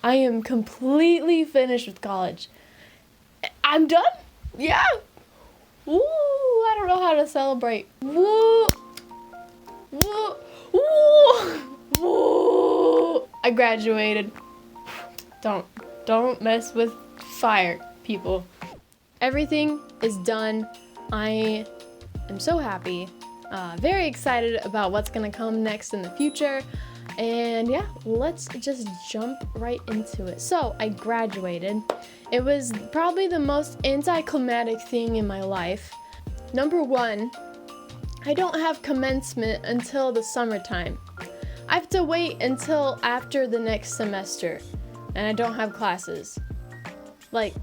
I am completely finished with college. I'm done? Yeah. Woo! I don't know how to celebrate. Woo! Woo! Woo! Woo! I graduated. Don't mess with fire, people. Everything is done. I am so happy. Very excited about what's gonna come next in the future. And yeah, let's just jump right into it. So I graduated. It was probably the most anticlimactic thing in my life. Number one, I don't have commencement until the summertime. I have to wait until after the next semester, and I don't have classes. Like,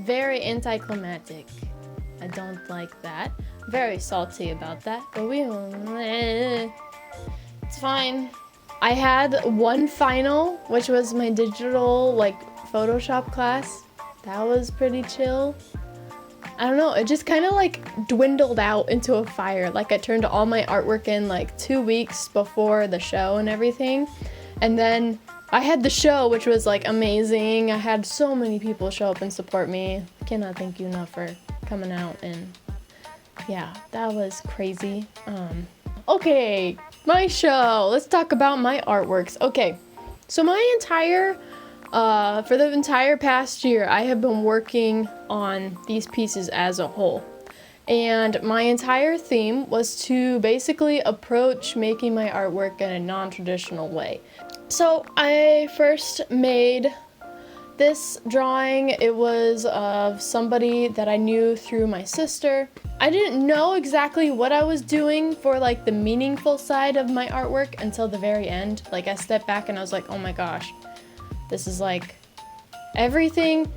very anticlimactic. I don't like that. Very salty about that, but it's fine. I had one final, which was my digital, like, Photoshop class. That was pretty chill. I don't know, it just kind of like dwindled out into a fire. Like, I turned all my artwork in like 2 weeks before the show and everything. And then I had the show, which was like amazing. I had so many people show up and support me. I cannot thank you enough for coming out, and yeah, that was crazy. Okay, my show. Let's talk about my artworks. Okay, so for the entire past year, I have been working on these pieces as a whole. And my entire theme was to basically approach making my artwork in a non-traditional way. So I first made this drawing. It was of somebody that I knew through my sister. I didn't know exactly what I was doing for like the meaningful side of my artwork until the very end. Like, I stepped back and I was like, oh my gosh, this is like everything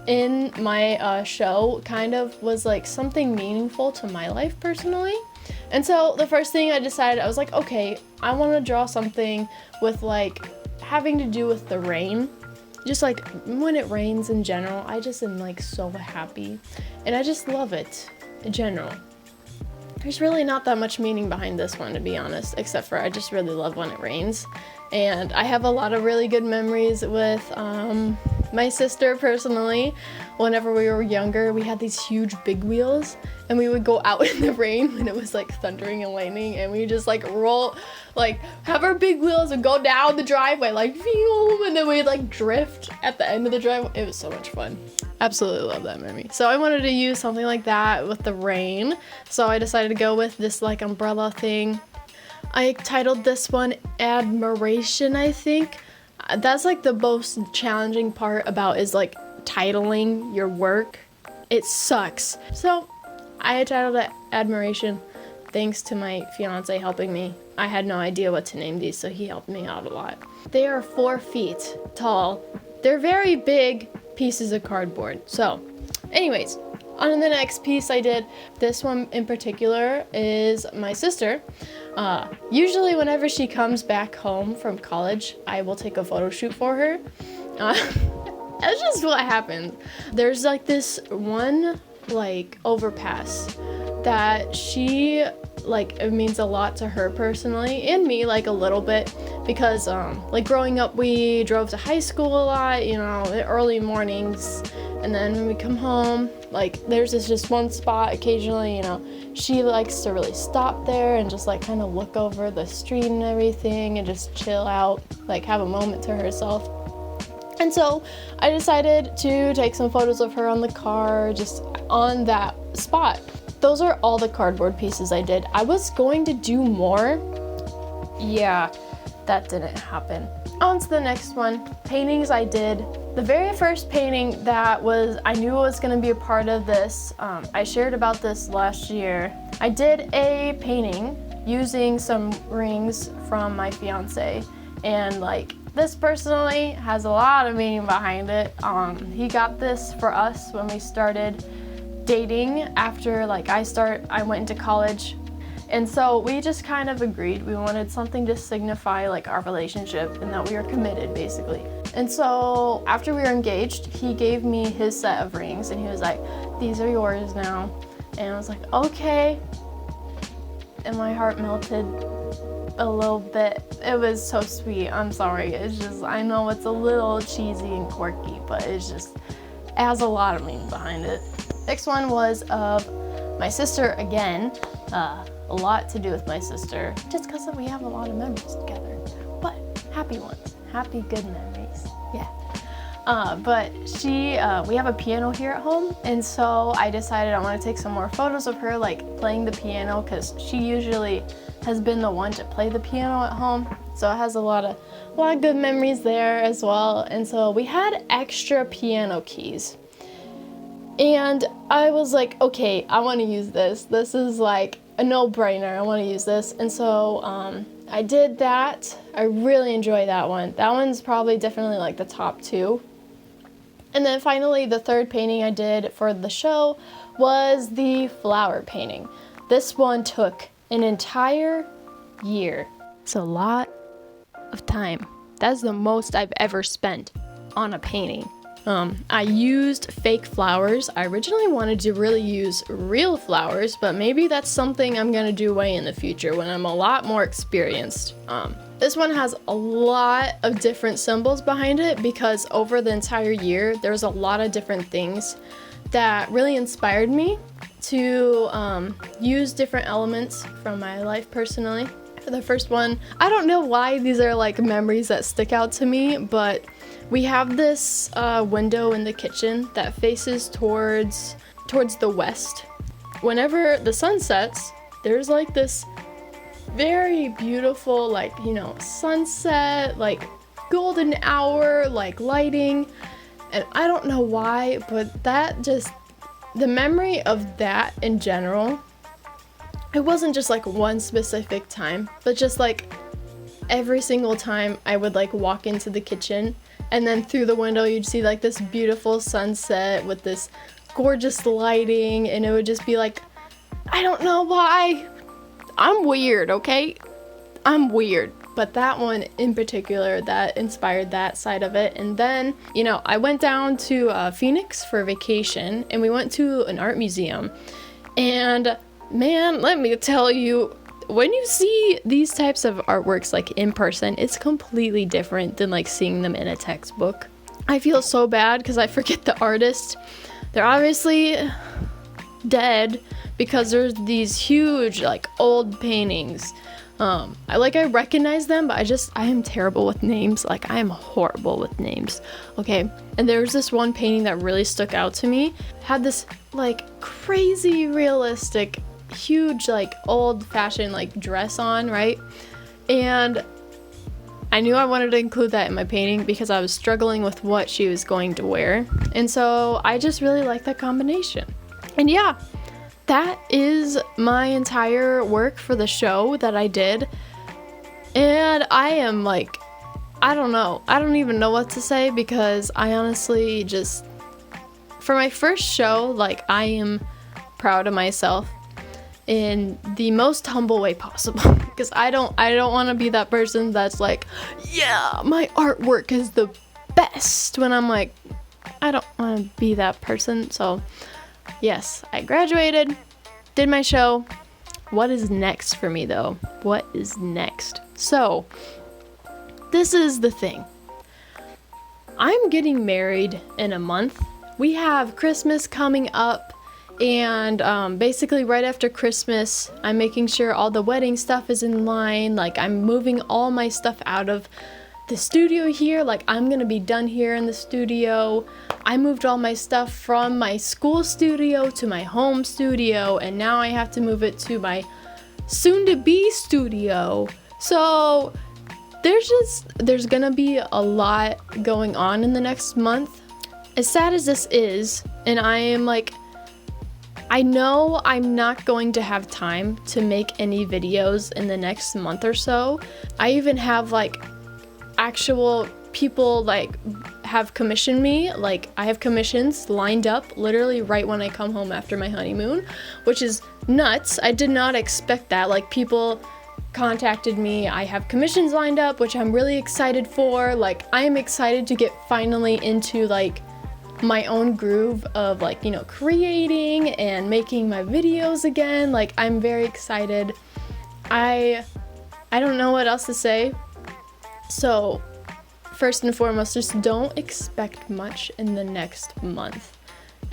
in my show kind of was like something meaningful to my life personally. And so the first thing I decided, I was like, okay, I want to draw something with like having to do with the rain. Just like when it rains in general, I just am like so happy, and I just love it in general. There's really not that much meaning behind this one, to be honest, except for I just really love when it rains. And I have a lot of really good memories with my sister personally. Whenever we were younger, we had these huge big wheels, and we would go out in the rain when it was like thundering and lightning, and we just like roll, like have our big wheels and go down the driveway like phew, and then we'd like drift at the end of the driveway. It was so much fun. Absolutely love that memory. So I wanted to use something like that with the rain, so I decided to go with this like umbrella thing. I titled this one Admiration, I think. That's like the most challenging part about is like titling your work. It sucks. So I titled it Admiration, thanks to my fiance helping me. I had no idea what to name these, so he helped me out a lot. They are 4 feet tall. They're very big pieces of cardboard. So anyways, on the next piece I did, this one in particular is my sister. Usually whenever she comes back home from college, I will take a photo shoot for her. That's just what happens. There's like this one like overpass that she like, it means a lot to her personally, and me like a little bit, because like growing up we drove to high school a lot, you know, early mornings, and then when we come home, like there's this just one spot occasionally, you know, she likes to really stop there and just like kind of look over the street and everything and just chill out, like have a moment to herself. And so I decided to take some photos of her on the car, just on that spot. Those are all the cardboard pieces I did. I was going to do more. Yeah, that didn't happen. On to the next one, paintings I did. The very first painting that I knew was gonna be a part of this, I shared about this last year. I did a painting using some rings from my fiance, and like, this personally has a lot of meaning behind it. He got this for us when we started dating after like I went into college, and so we just kind of agreed we wanted something to signify like our relationship and that we are committed basically. And so after we were engaged, he gave me his set of rings and he was like, these are yours now. And I was like, okay, and my heart melted. a little bit. It was so sweet. I'm sorry. It's just, I know it's a little cheesy and quirky, but it has a lot of meaning behind it. Next one was of my sister again. A lot to do with my sister, just because we have a lot of memories together, but happy ones, happy good memories, yeah. But we have a piano here at home, and so I decided I want to take some more photos of her like playing the piano, because she usually has been the one to play the piano at home, so it has a lot of good memories there as well. And so we had extra piano keys, and I was like, okay, I want to use this. This is like a no-brainer. I want to use this. And so I did that. I really enjoy that one. That one's probably definitely like the top 2. And then finally, the third painting I did for the show was the flower painting. This one took an entire year. It's a lot of time. That's the most I've ever spent on a painting. I used fake flowers. I originally wanted to really use real flowers, but maybe that's something I'm gonna do way in the future when I'm a lot more experienced. This one has a lot of different symbols behind it, because over the entire year, there's a lot of different things that really inspired me to use different elements from my life personally. For the first one, I don't know why these are like memories that stick out to me, but we have this window in the kitchen that faces towards the west. Whenever the sun sets, there's like this very beautiful, like, you know, sunset, like golden hour, like lighting. And I don't know why, but the memory of that in general, it wasn't just like one specific time, but just like every single time I would like walk into the kitchen, and then through the window you'd see like this beautiful sunset with this gorgeous lighting, and it would just be like, I don't know why. I'm weird, okay? I'm weird. But that one in particular, that inspired that side of it. And then, you know, I went down to Phoenix for vacation, and we went to an art museum. And man, let me tell you, when you see these types of artworks like in person, it's completely different than like seeing them in a textbook. I feel so bad because I forget the artist. They're obviously dead, because there's these huge like old paintings. I recognize them, but I am terrible with names. Like, I am horrible with names. Okay, and there was this one painting that really stuck out to me. It had this like crazy realistic, huge like old-fashioned like dress on, right? And I knew I wanted to include that in my painting because I was struggling with what she was going to wear, and so I just really like that combination. And yeah, that is my entire work for the show that I did. And I am like, I don't know. I don't even know what to say, because I honestly just, for my first show, like, I am proud of myself in the most humble way possible. Because I don't want to be that person that's like, yeah, my artwork is the best, when I'm like, I don't want to be that person. So yes, I graduated, did my show. What is next for me though? What is next? So, this is the thing. I'm getting married in a month. We have Christmas coming up, and basically right after Christmas, I'm making sure all the wedding stuff is in line. Like, I'm moving all my stuff out of the studio here. Like, I'm gonna be done here in the studio. I moved all my stuff from my school studio to my home studio, and now I have to move it to my soon-to-be studio. So there's gonna be a lot going on in the next month. As sad as this is, and I am like, I know I'm not going to have time to make any videos in the next month or so. I even have like actual people like have commissioned me. Like, I have commissions lined up literally right when I come home after my honeymoon, which is nuts. I did not expect that. Like, people contacted me. I have commissions lined up, which I'm really excited for. Like, I am excited to get finally into like my own groove of like, you know, creating and making my videos again. Like, I'm very excited. I I don't know what else to say. So, first and foremost, just don't expect much in the next month.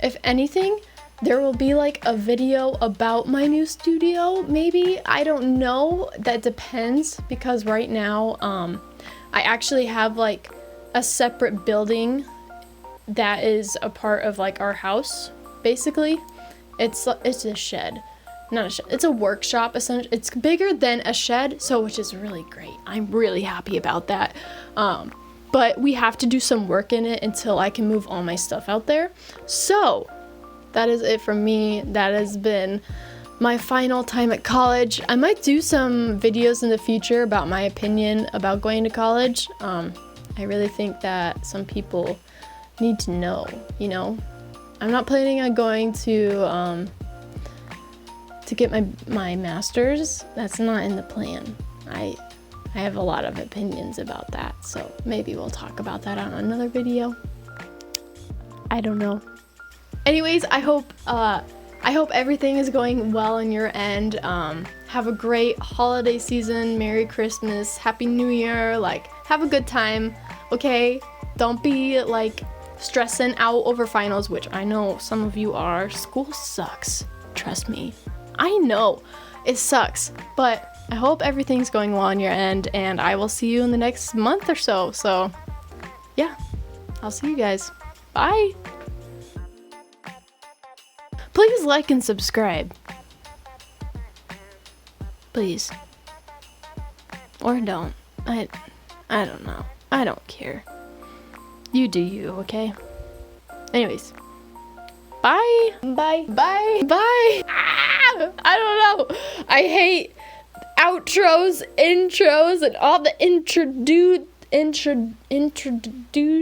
If anything, there will be like a video about my new studio, maybe. I don't know. That depends, because right now, I actually have like a separate building that is a part of like our house, basically. It's a shed. Not a shed. It's a workshop, essentially. It's bigger than a shed, so which is really great. I'm really happy about that. But we have to do some work in it until I can move all my stuff out there. So that is it from me. That has been my final time at college. I might do some videos in the future about my opinion about going to college. I really think that some people need to know, you know. I'm not planning on going to get my master's. That's not in the plan. I have a lot of opinions about that, so maybe we'll talk about that on another video. I don't know. Anyways, I hope everything is going well on your end. Have a great holiday season. Merry Christmas, Happy New Year. Like, have a good time, okay? Don't be like stressing out over finals, which I know some of you are. School sucks, trust me. I know it sucks, but I hope everything's going well on your end, and I will see you in the next month or so. So yeah, I'll see you guys. Bye. Please like and subscribe. Please. Or don't. I don't know. I don't care. You do you, okay? Anyways. Bye. Bye. Bye. Bye. Ah, I don't know. I hate outros, intros, and all the introduce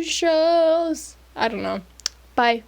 shows. I don't know. Bye.